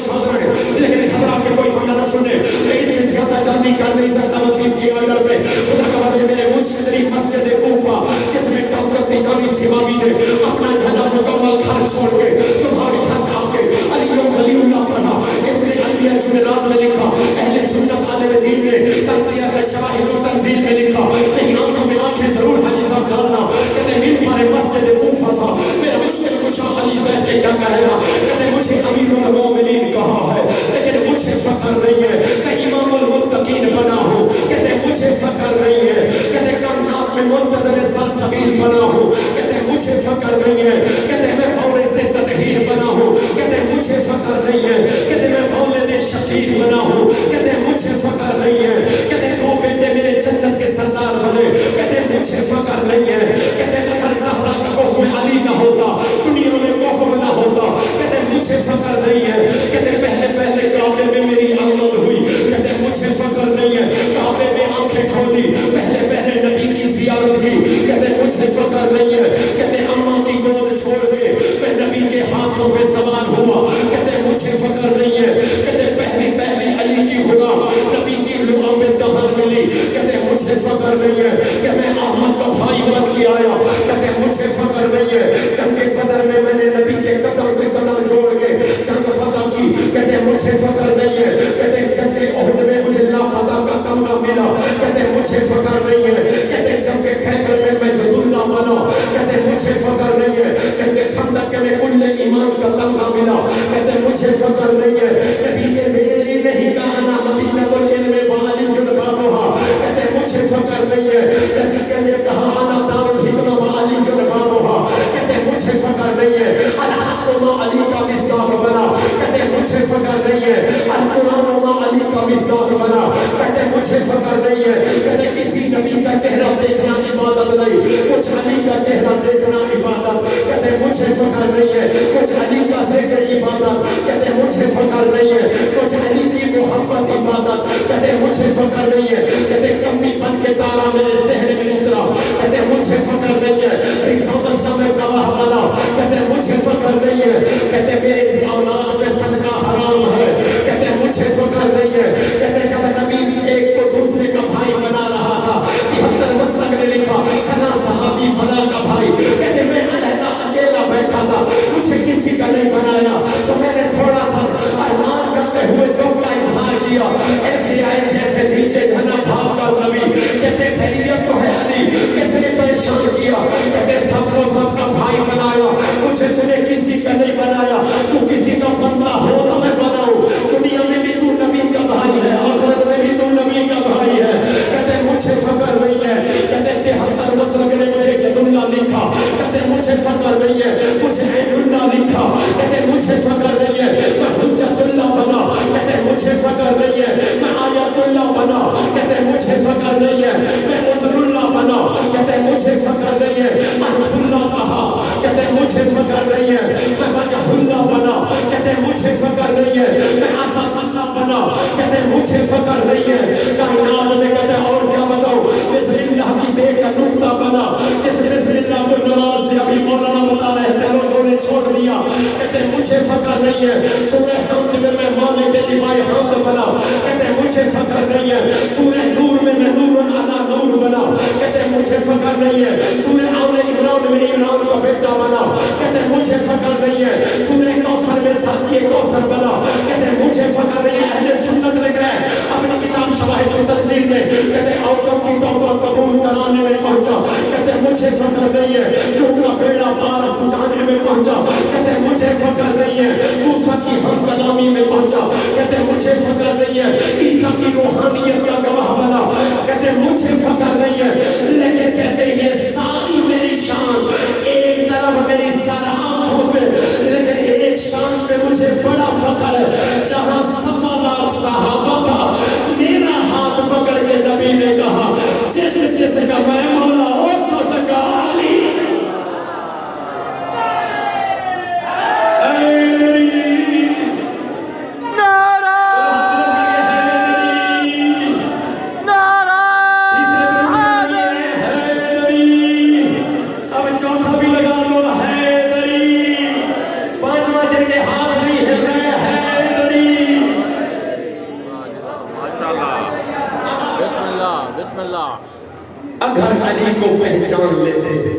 خاموش ہو جائیں، لیکن گھبرا کے کوئی بندہ نہ سنے. میں اس سے زیادہ جلدی کر نہیں سکتا مسیح کی آرڈر پہ. خدا کا وعدہ ہے میرے مرشد شریف مسجد کوفہ جس میں ڈاکٹر تجانی سواوی نے اپنا جھنڈا مکمل گھر چھوڑ کے تمہارے گھر آ کے علی اللہ پڑھا. اس نے علیہ جمعرات میں لکھا، اہل سنت عالم دین نے تنزیہ کا شواہد و تنزیل میں لکھا. نہیں آنکھوں میں آنکھیں ضرور حاجی صاحب ڈالنا. کہتے ہیں ہمارے مسجد کوفہ تھا. میرا مشکل کو شاہ علی بیٹھ کے کیا کہے گا؟ کہتے ہیں مجھے امیر المومنین کہا ہے لیکن مجھے فخر نہیں ہے کہ امام المتقین بنا ہوں. کہتے ہیں مجھے فخر نہیں ہے کہتے ہیں کائنات میں منتظر سلسبیل بنا ہوں. کہتے ہیں مجھے فخر نہیں ہے کہتے ہیں میں فورے سے تطہیر بنا ہوں. کہتے ہیں مجھے فخر نہیں ہے کہتے ہیں میں مولد شقیر بنا ہوں. کہتے ہیں مجھے فخر نہیں ہے کہتے ہیں دو بیٹے میرے جنت کے سردار بنے. کہتے ہیں مجھے فخر نہیں ہے کہتے ہیں اگر زہرا کا کوفہ علی نہ ہوتا دنیا میں کوفہ نہ ہوتا. کہتے ہیں مجھے فخر نہیں ہے کہتے ہیں پہلے پہلے کعبے میں میری آمد ہوئی. کہتے ہیں مجھے فخر نہیں ہے کعبے میں آنکھیں کھولی پہلے پہلے نبی کی زیارت کی. کہتے ہیں مجھے فخر نہیں ہے کہتے ہیں اماں کی گود چھوڑ کے میں نبی کے ہاتھوں پہ سوار ہوا. کہتے ہیں مجھے فخر نہیں ہے کہتے ہیں پہلی پہلی علی کی خدا نبی کی لعاب میں دہن ملی. کہتے ہیں مجھے فخر نہیں ہے کہ میں احمد کا بھائی بن کے آیا. کہتے ہیں مجھے فخر نہیں ہے جنگ بدر میں نے نبی کے قدم سے قدم جوڑ کے جنگ فتح کی. کہتے ہیں مجھے فخر نہیں ہے کہتے ہیں جنگ احد میں مجھے لا فتح کا تمغہ ملا. کہتے ہیں مجھے فخر نہیں ہے کہتے ہیں جنگ خیبر میں جد اللہ بنا. کہتے ہیں مجھے فخر نہیں ہے جنگ خندق میں کل ایمان کا تمغہ ملا. کہتے ہیں مجھے فخر نہیں ہے نبی نے میری نہیں کہا مدینہ العلم وعلی بابها. کہتے ہیں مجھے فخر نہیں ہے نبی نے کہا انا دار الحکمہ وعلی بابها. کہتے ہیں مجھے فخر نہیں ہے الحق و علی کا مصداق بنا. کہتے ہیں مجھے فخر نہیں ہے القرآن و علی کا مصداق بنا. کہتے ہیں مجھے فخر نہیں ہے کہتے ہیں کسی نبی کا چہرہ دیکھنا عبادت نہیں کچھ علی کا چہرہ دیکھنا عبادت. کہتے ہیں مجھے فخر نہیں ہے کچھ علی کا ذکر عبادت. کہتے ہیں مجھے فخر نہیں ہے کچھ علی کی محبت عبادت. کہتے ہیں مجھے فخر نہیں ہے کہتے ہیں کمی بن کے تارا میرے ذہن میں اترا. کہتے ہیں مجھے فخر نہیں ہے رسالت سے میں گواہ بنا. کہتے ہیں مجھے فخر نہیں ہے کہتے ہیں میرے اولاد میں صدقہ حرام ہے. کہتے ہیں مجھے فخر نہیں ہے کہتے ہیں جب نبی ایک کو دوسرے کا بھائی بنا رہا تھا 73 مسلک نے لکھا فلاں صحابی فلاں کا بھائی. کہتے ہیں میں علیحدہ اکیلا بیٹھا تھا مجھے کسی کا نہیں بنایا تو میں نے تھوڑا سا ارمان کرتے ہوئے دو کا اظہار کیا. ایسے آئے جیسے نیچے جھنا بھاگ کا نبی. کہتے ہیں خیریت تو ہے علی کس نے پریشان کیا. کہتے ہیں سب کو سب کا بھائی بنایا مجھے تجھے کسی کا نہیں بنایا. تو کسی کا بندہ ہو تو میں بناؤں. دنیا میں بھی تو نبی کا بھائی ہے آخرت میں بھی تو نبی کا بھائی ہے. کہتے ہیں مجھے فخر نہیں ہے کہتے ہیں 73 مسلک نے مجھے ید اللہ لکھا. کہتے ہیں مجھے فخر نہیں ہے مجھے عید اللہ لکھا. کہتے ہیں مجھے فخر نہیں ہے میں حجت اللہ بنا. کہتے ہیں مجھے فخر نہیں ہے میں آیات اللہ بنا. کہتے ہیں مجھے فخر نہیں ہے میں عذر اللہ بنا. کہتے ہیں مجھے فخر نہیں ہے میں رسول اللہ کہا. کہتے ہیں مجھے فخر نہیں ہے میں وجہ اللہ بنا. کہتے ہیں مجھے فخر نہیں ہے میں اساس اللہ بنا. کہتے ہیں مجھے فخر نہیں ہے کائنات میں کہتے ہیں اور کیا بتاؤں بسم اللہ کی دیکھ کا نقطہ بنا. جس بسم اللہ کو نماز سے ابھی مولانا بتا رہے تھے لوگوں نے چھوڑ دیا. کہتے ہیں مجھے فخر نہیں ہے سورہ حمد میں میں مالک دمائی حمد بنا. کہتے ہیں مجھے فخر نہیں ہے سورہ نور میں نور علی نور بنا. کہتے ہیں مجھے فخر نہیں ہے سورہ آل عمران میں عمران کا بیٹا بنا. کہتے ہیں مجھے فخر نہیں ہے سورہ کوثر میں ساتھی کوثر بنا. کہتے ہیں مجھے فخر نہیں ہے اہل سنت لکھ رہے ہیں اپنی کتاب شواہد و تنزیل میں. کہتے ہیں عورتوں کی توبہ قبول کرانے میں پہنچا. کہتے ہیں مجھے فخر نہیں ہے لوگوں کا بیڑا پار پہنچانے میں پہنچا. کہتے ہیں مجھے فخر نہیں ہے موسیٰ کی ہم کلامی میں پہنچا. کہتے ہیں مجھے فخر نہیں ہے عیسیٰ کی روحانیت کا گواہ بنا. کہتے ہیں مجھے فخر نہیں ہے لیکن کہتے ہیں یہ ساری میری شان ایک طرف میری سراہوں پہ لیکن ایک شان پہ مجھے بڑا فخر ہے جہاں 100,000 صحابہ تھا میرا ہاتھ پکڑ کے نبی نے کہا جس کا میں مولا اس کا علی. نعرہ اللہ بسم اللہ بسم اللہ اگر علی کو پہچان لیتے